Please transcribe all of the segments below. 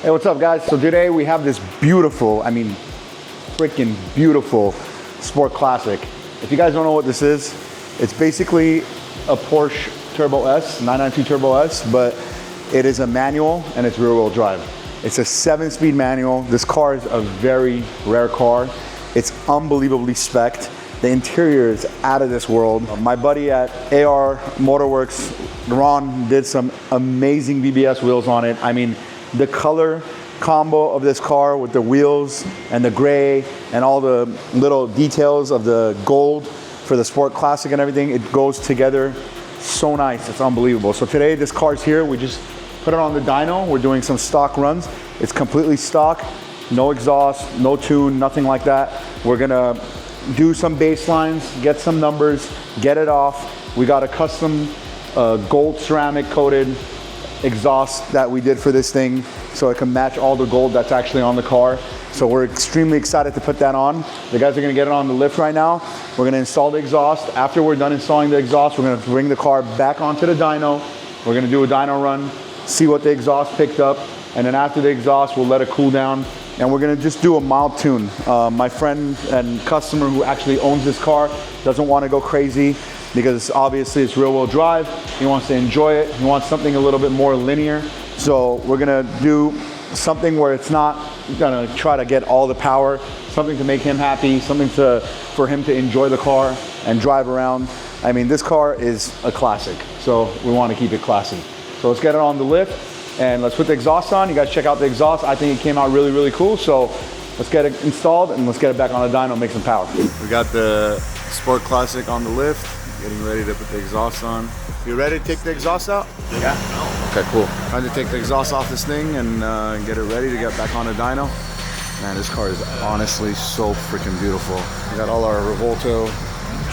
Hey, what's up guys? So today we have this beautiful, I mean, freaking beautiful Sport Classic. If you guys don't know what this is, it's basically a Porsche Turbo S, 992 Turbo S, but it is a manual and it's rear wheel drive. It's a 7-speed manual. This car is a very rare car. It's unbelievably spec'd. The interior is out of this world. My buddy at AR Motorworks, Ron, did some amazing BBS wheels on it. I mean, the color combo of this car with the wheels and the gray and all the little details of the gold for the Sport Classic and everything, it goes together so nice. It's unbelievable. So today this car's here. We just put it on the dyno. We're doing some stock runs. It's completely stock, no exhaust, no tune, nothing like that. We're gonna do some baselines, get some numbers, get it off. We got a custom gold ceramic coated exhaust that we did for this thing so it can match all the gold that's actually on the car. So we're extremely excited to put that on. The guys are gonna get it on the lift right now. We're gonna install the exhaust. After we're done installing the exhaust, we're gonna bring the car back onto the dyno. We're gonna do a dyno run, see what the exhaust picked up, and then after the exhaust, we'll let it cool down. And we're gonna just do a mild tune. My friend and customer who actually owns this car doesn't wanna go crazy because obviously it's rear wheel drive. He wants to enjoy it. He wants something a little bit more linear. So we're gonna do something where it's not gonna try to get all the power, something to make him happy, something for him to enjoy the car and drive around. I mean, this car is a classic, so we wanna keep it classy. So let's get it on the lift and let's put the exhaust on. You guys check out the exhaust. I think it came out really, really cool. So let's get it installed and let's get it back on the dyno and make some power. We got the Sport Classic on the lift. Getting ready to put the exhaust on. You ready to take the exhaust out? Yeah. Okay, cool. Trying to take the exhaust off this thing and get it ready to get back on the dyno. Man, this car is honestly so freaking beautiful. We got all our Revolto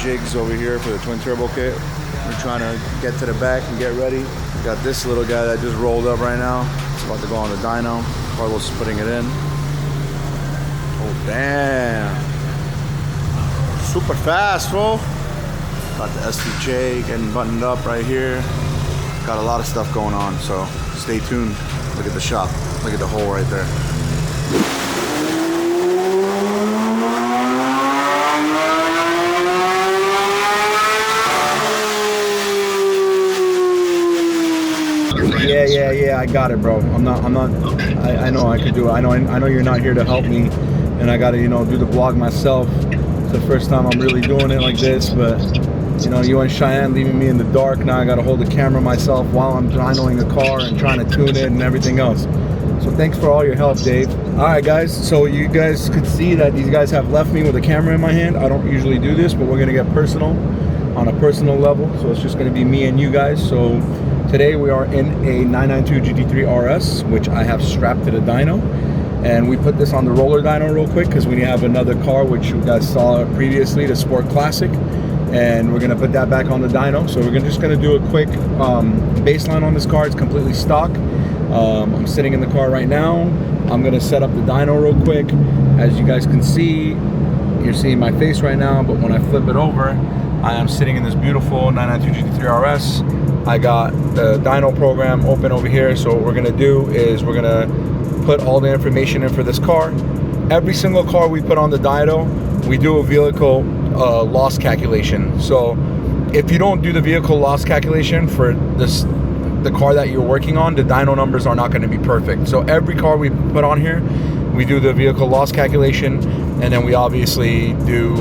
jigs over here for the twin turbo kit. We're trying to get to the back and get ready. We got this little guy that just rolled up right now. It's about to go on the dyno. Carlos is putting it in. Oh, damn. Super fast, bro. Got the SVJ getting buttoned up right here. Got a lot of stuff going on, so stay tuned. Look at the shop. Look at the hole right there. Yeah, I got it, bro. I'm not, I know I could do it. I know you're not here to help me, and I gotta, do the vlog myself. It's the first time I'm really doing it like this, but you and Cheyenne leaving me in the dark. Now I got to hold the camera myself while I'm dynoing the car and trying to tune it and everything else. So thanks for all your help, Dave. All right, guys. So you guys could see that these guys have left me with a camera in my hand. I don't usually do this, but we're going to get personal on a personal level. So it's just going to be me and you guys. So today we are in a 992 GT3 RS, which I have strapped to the dyno. And we put this on the roller dyno real quick because we have another car, which you guys saw previously, the Sport Classic. And we're gonna put that back on the dyno. So we're just gonna do a quick baseline on this car. It's completely stock. I'm sitting in the car right now. I'm gonna set up the dyno real quick. As you guys can see, you're seeing my face right now, but when I flip it over, I am sitting in this beautiful 992 GT3 RS. I got the dyno program open over here. So what we're gonna do is we're gonna put all the information in for this car. Every single car we put on the dyno, we do a vehicle loss calculation. So if you don't do the vehicle loss calculation for the car that you're working on, the dyno numbers are not going to be perfect. So every car we put on here, we do the vehicle loss calculation, and then we obviously do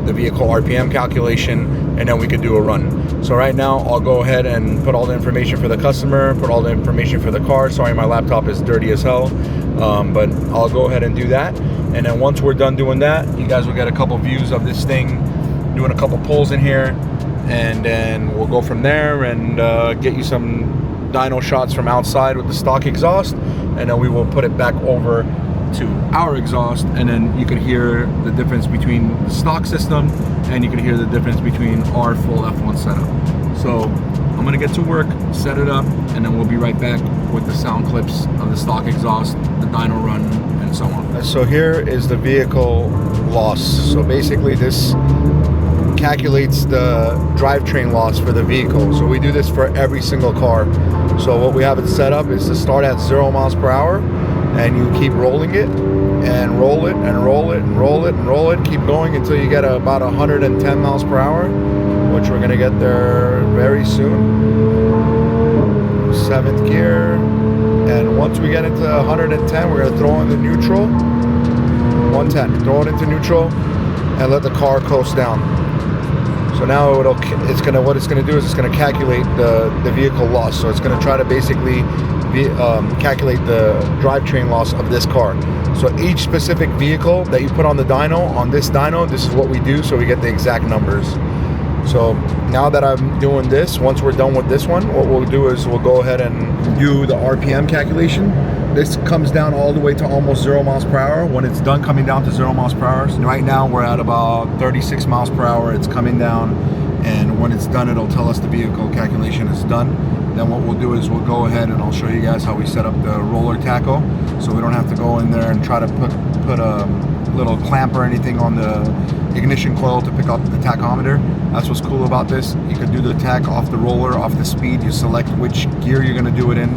the vehicle RPM calculation, and then we could do a run. So right now I'll go ahead and put all the information for the customer, put all the information for the car. Sorry, my laptop is dirty as hell, but I'll go ahead and do that. And then once we're done doing that, you guys will get a couple views of this thing, doing a couple pulls in here, and then we'll go from there and get you some dyno shots from outside with the stock exhaust, and then we will put it back over to our exhaust, and then you can hear the difference between the stock system and you can hear the difference between our full F1 setup. So I'm gonna get to work, set it up, and then we'll be right back with the sound clips of the stock exhaust, the dyno run, and so on. So here is the vehicle loss. So basically this calculates the drivetrain loss for the vehicle. So we do this for every single car. So what we have it set up is to start at 0 miles per hour, and you keep rolling it and roll it and roll it and roll it and roll it, keep going until you get about 110 miles per hour, which we're gonna get there very soon. 7th gear, and once we get into 110, we're gonna throw in the neutral. 110, throw it into neutral and let the car coast down. So now what it's gonna do is it's gonna calculate the vehicle loss. So it's gonna try to basically calculate the drivetrain loss of this car. So each specific vehicle that you put on the dyno, on this dyno, this is what we do, so we get the exact numbers. So now that I'm doing this, once we're done with this one, what we'll do is we'll go ahead and do the RPM calculation. This comes down all the way to almost 0 miles per hour. When it's done coming down to 0 miles per hour, so right now we're at about 36 miles per hour. It's coming down, and when it's done, it'll tell us the vehicle calculation is done. Then what we'll do is we'll go ahead and I'll show you guys how we set up the roller tacho, so we don't have to go in there and try to put a little clamp or anything on the ignition coil to pick up the tachometer. That's what's cool about this. You can do the tach off the roller, off the speed. You select which gear you're going to do it in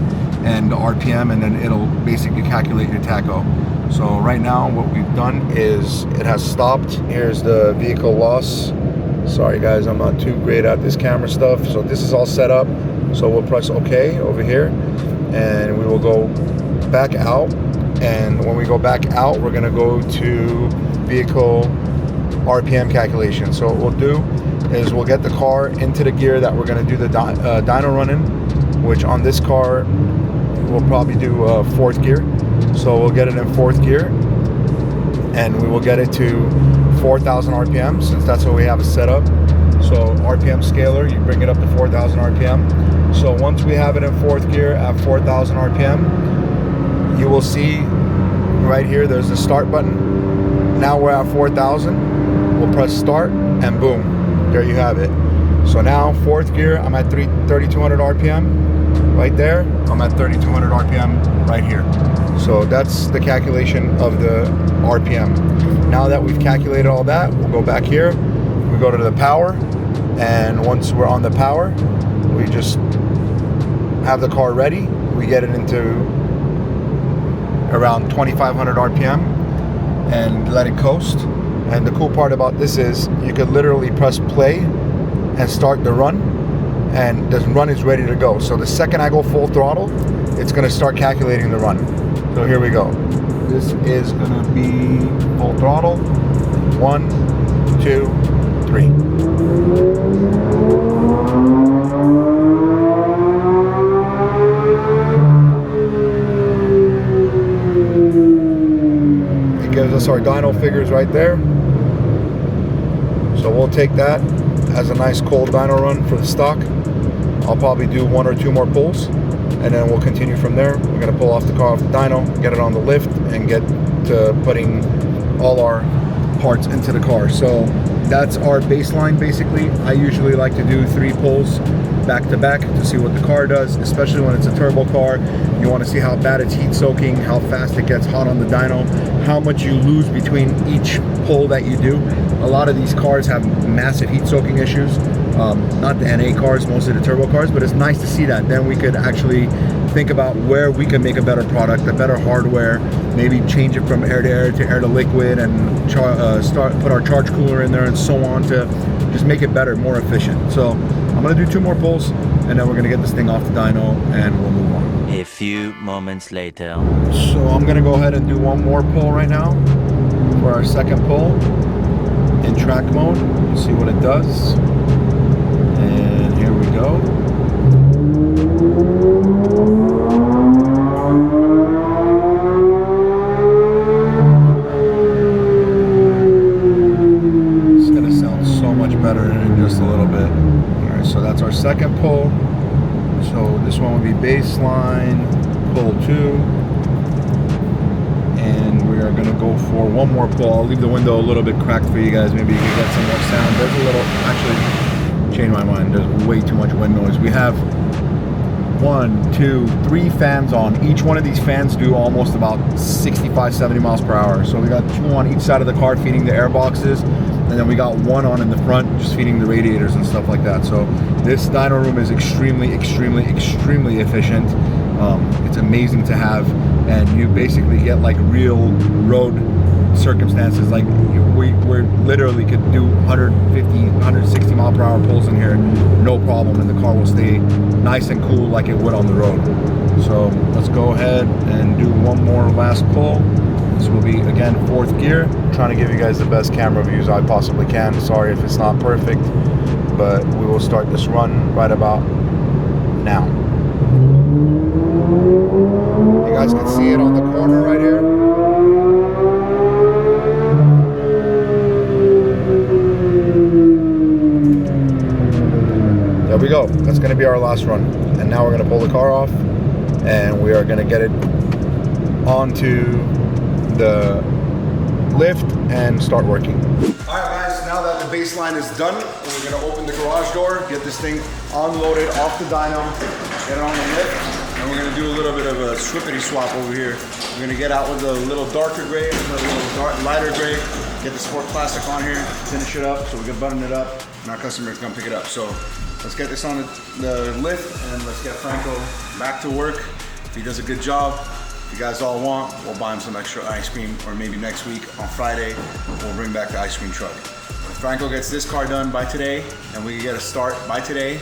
and the RPM, and then it'll basically calculate your tacho. So right now what we've done is it has stopped. Here's the vehicle loss. Sorry guys, I'm not too great at this camera stuff. So this is all set up. So we'll press OK over here, and we will go back out. And when we go back out, we're going to go to vehicle RPM calculation. So what we'll do is we'll get the car into the gear that we're going to do the dyno run in, which on this car we'll probably do 4th gear. So we'll get it in 4th gear, and we will get it to 4,000 RPM, since that's what we have it set up. So RPM scaler, you bring it up to 4,000 RPM. So once we have it in 4th gear at 4,000 RPM, you will see right here there's the start button. Now we're at 4,000. We'll press start, and boom, there you have it. So now 4th gear, I'm at 3,200 RPM. Right there, I'm at 3,200 RPM right here. So that's the calculation of the RPM. Now that we've calculated all that, we'll go back here. We go to the power, and once we're on the power, we just have the car ready. We get it into around 2,500 RPM and let it coast. And the cool part about this is you could literally press play and start the run, and the run is ready to go. So the second I go full throttle, it's gonna start calculating the run. So here we go. This is gonna be full throttle. 1, 2, 3. It gives us our dyno figures right there. So we'll take that as a nice cold dyno run for the stock. I'll probably do 1 or 2 more pulls, and then we'll continue from there. We're gonna pull off the car off the dyno, get it on the lift, and get to putting all our parts into the car. So that's our baseline basically. I usually like to do 3 pulls back to back to see what the car does, especially when it's a turbo car. You want to see how bad it's heat soaking, how fast it gets hot on the dyno, how much you lose between each pull that you do. A lot of these cars have massive heat soaking issues. Not the NA cars, mostly the turbo cars, but it's nice to see that. Then we could actually think about where we can make a better product, a better hardware, maybe change it from air to air to air to liquid, and put our charge cooler in there and so on to just make it better, more efficient. So I'm gonna do 2 more pulls, and then we're gonna get this thing off the dyno and we'll move on. A few moments later. So I'm gonna go ahead and do one more pull right now for our second pull in track mode. See what it does. And here we go. It's gonna sound so much better in just a little bit. All right, so that's our second pull. So this one would be baseline, pull 2. And we are gonna go for one more pull. I'll leave the window a little bit cracked for you guys. Maybe you can get some more sound. There's a little, actually, change my mind. There's way too much wind noise. We have 1, 2, 3 fans on. Each one of these fans do almost about 65, 70 miles per hour. So we got 2 on each side of the car feeding the air boxes. And then we got 1 on in the front just feeding the radiators and stuff like that. So this dyno room is extremely, extremely, extremely efficient. It's amazing to have, and you basically get like real road circumstances. Like we literally could do 150, 160 mile per hour pulls in here, no problem, and the car will stay nice and cool like it would on the road. So let's go ahead and do one more last pull. This will be, again, 4th gear. I'm trying to give you guys the best camera views I possibly can. Sorry if it's not perfect, but we will start this run right about now. You guys can see it on the corner right here. There we go. That's going to be our last run. And now we're going to pull the car off, and we are going to get it onto the lift and start working. All right, guys, now that the baseline is done, we're gonna open the garage door, get this thing unloaded off the dyno, get it on the lift, and we're gonna do a little bit of a swippity swap over here. We're gonna get out with a little darker gray, a little lighter gray, get the Sport Classic on here, finish it up so we can button it up, and our customer can come pick it up. So let's get this on the lift, and let's get Franco back to work. If he does a good job, if you guys all want, we'll buy him some extra ice cream, or maybe next week on Friday, we'll bring back the ice cream truck. If Franco gets this car done by today, and we get a start by today,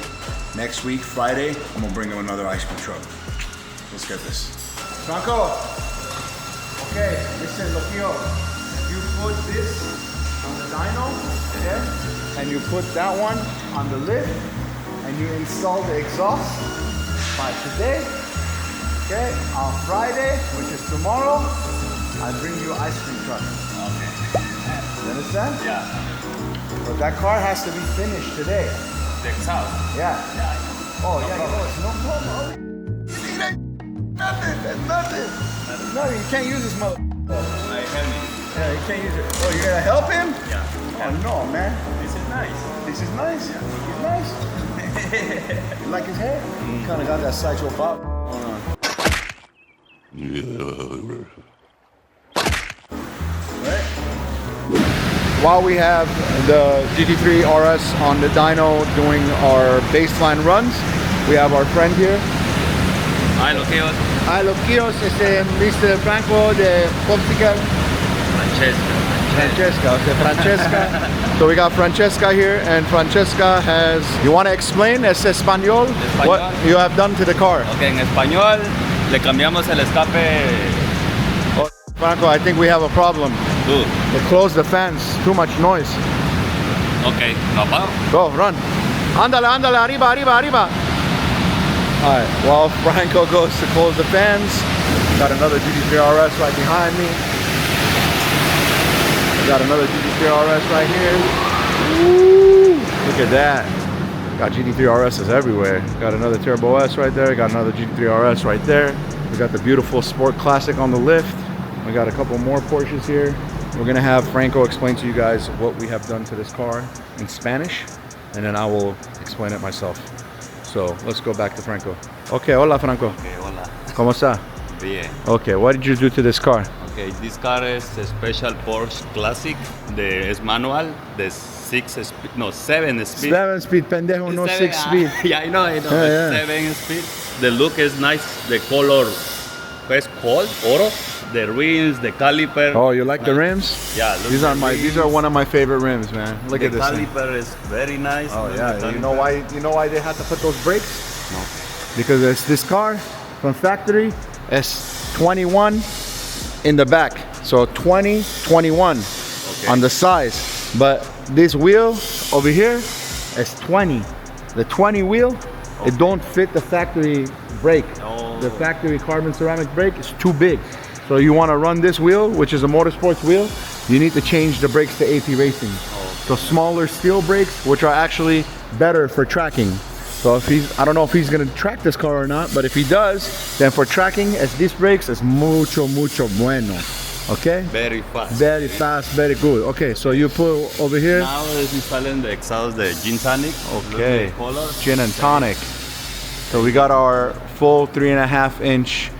next week, Friday, I'm gonna bring him another ice cream truck. Let's get this. Franco, okay, listen, Loquillo, you put this on the dyno, okay, and you put that one on the lift, and you install the exhaust by today. Okay, on Friday, which is tomorrow, I bring you ice cream truck. Okay. You understand? Yeah. But that car has to be finished today. The exhaust? Yeah. Yeah. Oh, yeah, no problem. It ain't nothing, that's nothing. No, you can't use this mother. I help me. Yeah, you can't use it. Oh, you're gonna help him? Yeah. Oh, no, man. This is nice. This is nice? Yeah. He's nice? You like his hair? Kinda got that sideshow pop. While we have the GT3 RS on the dyno doing our baseline runs, we have our friend here. Hi, Loquillo. Hi, Loquillos, Mr. Franco de Popsicle. Francesca. So we got Francesca here, and Francesca has, you want to explain, es español, what you have done to the car? Okay, en español, le cambiamos el escape. Oh, Franco, I think we have a problem. Tú. They closed the fans, too much noise. Okay, ¿lo apago? Go, run. Ándale, ándale, arriba, arriba, arriba. All right, while Franco goes to close the fans, got another GT3 RS right behind me. Got another GT3 RS right here. Woo! Look at that. Got GT3 RSs everywhere. Got another Turbo S right there. Got another GT3 RS right there. We got the beautiful Sport Classic on the lift. We got a couple more Porsches here. We're gonna have Franco explain to you guys what we have done to this car in Spanish, and then I will explain it myself. So let's go back to Franco. Okay, hola Franco. Okay, hola. ¿Cómo está? Bien. Okay, what did you do to this car? Okay, this car is a special Porsche Classic. Es manual, the 7 speed. 7-speed, pendejo, no 6-speed. Yeah, I know. Yeah. 7 speed. The look is nice. The color is called oro. The rims, the caliper. Oh, you like the rims? Yeah. These are one of my favorite rims, man. Look at this The thing. caliper is very nice. Oh The yeah, caliper. you know why they had to put those brakes? No. Because this car from factory is 21 in the back. So 20, 21 on the size. But this wheel over here is 20. The 20 wheel, it don't fit the factory brake. The factory carbon ceramic brake is too big. So you want to run this wheel, which is a motorsports wheel, you need to change the brakes to AP Racing. So smaller steel brakes, which are actually better for tracking. So if he's, I don't know if he's gonna track this car or not, but if he does, then for tracking, these brakes is mucho bueno. Okay? Very fast. Very fast, very good. Okay, so you put over here. Now is installing the exhaust, the Gintani. Okay, gin and tonic. So we got our full 3.5 inch.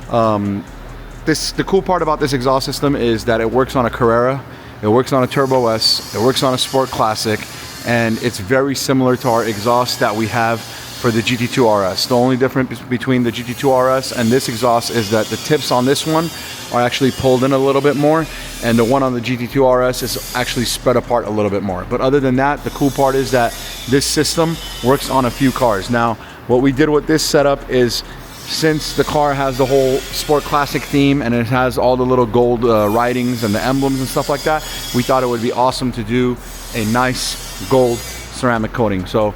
The cool part about this exhaust system is that it works on a Carrera, it works on a Turbo S, it works on a Sport Classic, and it's very similar to our exhaust that we have for the GT3 RS. The only difference between the GT3 RS and this exhaust is that the tips on this one are actually pulled in a little bit more, and the one on the GT3 RS is actually spread apart a little bit more. But other than that, the cool part is that this system works on a few cars. Now, what we did with this setup is, since the car has the whole Sport Classic theme and it has all the little gold writings and the emblems and stuff like that, we thought it would be awesome to do a nice gold ceramic coating. So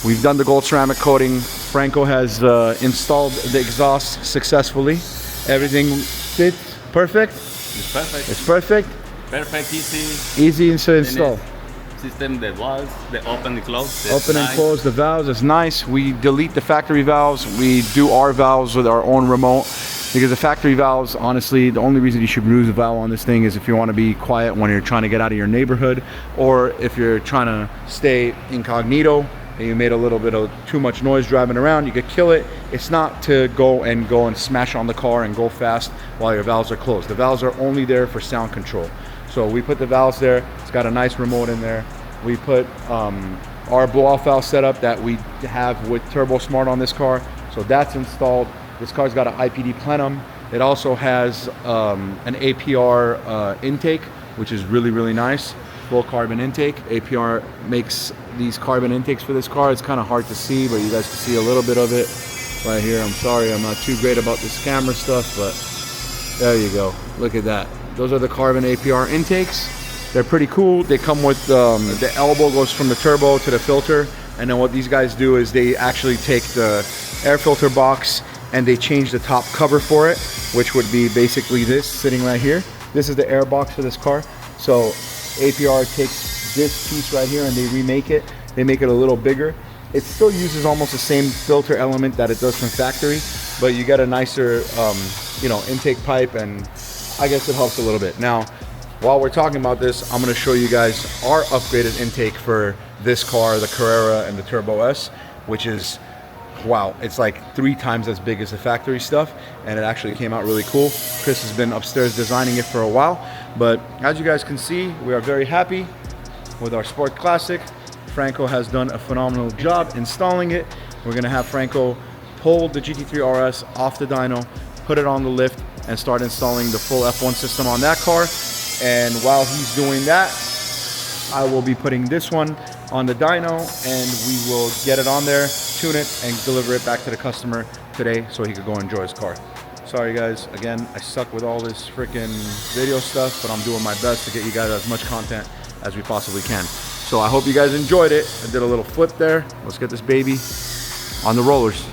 we've done the gold ceramic coating. Franco has installed the exhaust successfully. Everything fits perfect. It's perfect. It's perfect. Perfect, easy. Easy to install. System, the valves, the open and close. Open and close the valves is nice. We delete the factory valves. We do our valves with our own remote, because the factory valves, honestly, the only reason you should lose a valve on this thing is if you want to be quiet when you're trying to get out of your neighborhood, or if you're trying to stay incognito and you made a little bit of too much noise driving around, you could kill it. It's not to go and smash on the car and go fast while your valves are closed. The valves are only there for sound control. So we put the valves there. It's got a nice remote in there. We put our blow-off valve setup that we have with Turbo Smart on this car. So that's installed. This car's got an IPD plenum. It also has an APR intake, which is really, really nice. Full carbon intake. APR makes these carbon intakes for this car. It's kind of hard to see, but you guys can see a little bit of it right here. I'm sorry, I'm not too great about this camera stuff, but there you go. Look at that. Those are the carbon APR intakes. They're pretty cool. They come with the elbow goes from the turbo to the filter, and then what these guys do is they actually take the air filter box and they change the top cover for it, which would be basically this sitting right here. This is the air box for this car. So APR takes this piece right here and they remake it. They make it a little bigger. It still uses almost the same filter element that it does from factory, but you get a nicer intake pipe, and I guess it helps a little bit. Now, while we're talking about this, I'm going to show you guys our upgraded intake for this car, the Carrera and the Turbo S, which is, wow, it's like 3 times as big as the factory stuff, and it actually came out really cool. Chris has been upstairs designing it for a while, but as you guys can see, we are very happy with our Sport Classic. Franco has done a phenomenal job installing it. We're going to have Franco pull the GT3 RS off the dyno, put it on the lift, and start installing the full F1 system on that car. And while he's doing that, I will be putting this one on the dyno, and we will get it on there, tune it, and deliver it back to the customer today so he could go enjoy his car. Sorry guys, again, I suck with all this freaking video stuff, but I'm doing my best to get you guys as much content as we possibly can. So I hope you guys enjoyed it. I did a little flip there. Let's get this baby on the rollers.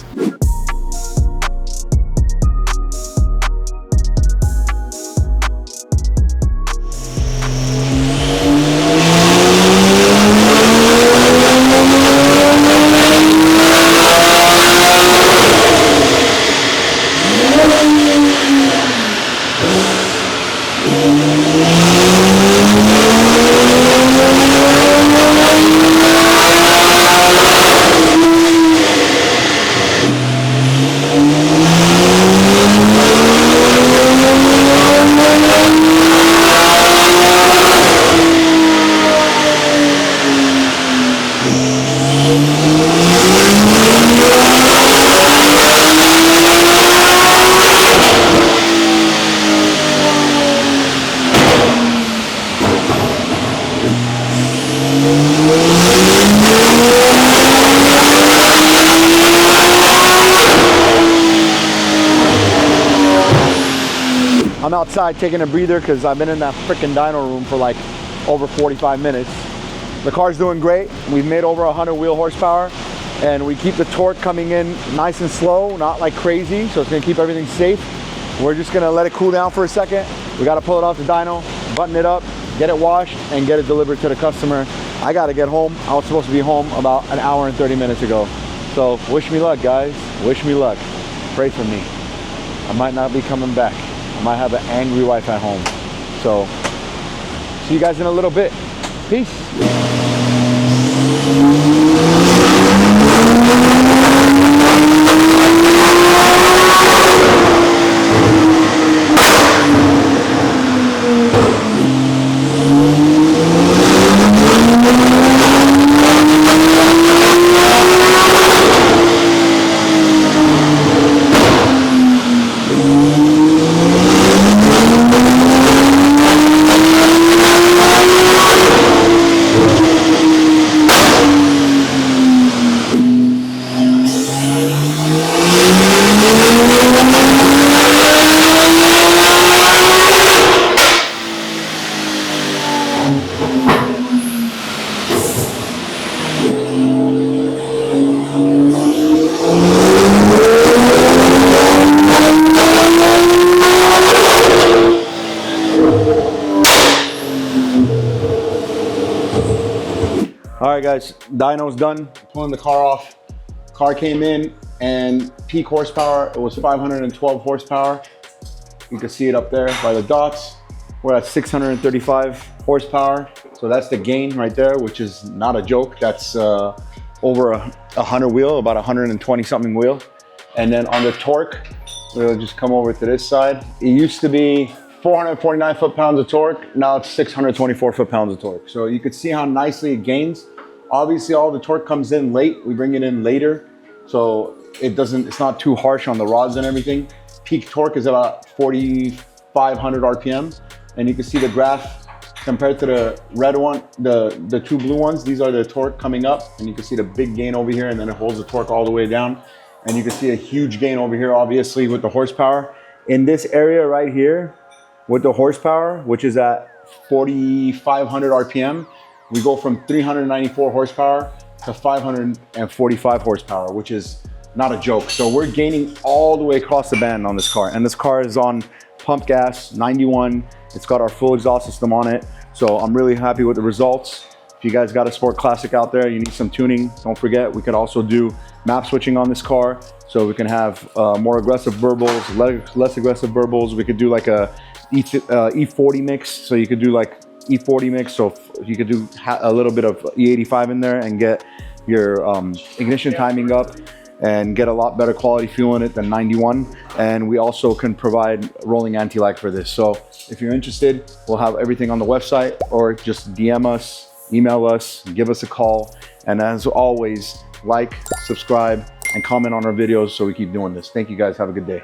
I'm outside taking a breather because I've been in that freaking dyno room for like over 45 minutes. The car's doing great. We've made over 100 wheel horsepower, and we keep the torque coming in nice and slow, not like crazy, so it's gonna keep everything safe. We're just gonna let it cool down for a second. We gotta pull it off the dyno, button it up, get it washed, and get it delivered to the customer. I gotta get home. I was supposed to be home about an hour and 30 minutes ago. So wish me luck, guys. Wish me luck. Pray for me. I might not be coming back. I might have an angry wife at home. So see you guys in a little bit. Peace. All right, guys, dyno's done. Pulling the car off. Car came in, and peak horsepower, it was 512 horsepower. You can see it up there by the dots. We're at 635 horsepower. So that's the gain right there, which is not a joke. That's over 100 wheel, about 120 something wheel. And then on the torque, we'll just come over to this side. It used to be 449 foot-pounds of torque. Now it's 624 foot-pounds of torque. So you can see how nicely it gains. Obviously, all the torque comes in late. We bring it in later, so it's not too harsh on the rods and everything. Peak torque is about 4,500 RPM, and you can see the graph compared to the red one, the two blue ones. These are the torque coming up, and you can see the big gain over here, and then it holds the torque all the way down. And you can see a huge gain over here, obviously, with the horsepower. In this area right here, with the horsepower, which is at 4,500 RPM, we go from 394 horsepower to 545 horsepower, which is not a joke. So we're gaining all the way across the band on this car. And this car is on pump gas, 91. It's got our full exhaust system on it. So I'm really happy with the results. If you guys got a Sport Classic out there, you need some tuning, don't forget, we could also do map switching on this car. So we can have more aggressive burbles, less aggressive burbles. We could do like a E40 mix. So you could do like E40 mix, so you could do a little bit of E85 in there and get your ignition timing up and get a lot better quality fuel in it than 91. And we also can provide rolling anti-lag for this. So if you're interested, we'll have everything on the website, or just DM us, email us, give us a call. And as always, like, subscribe, and comment on our videos so we keep doing this. Thank you guys, have a good day.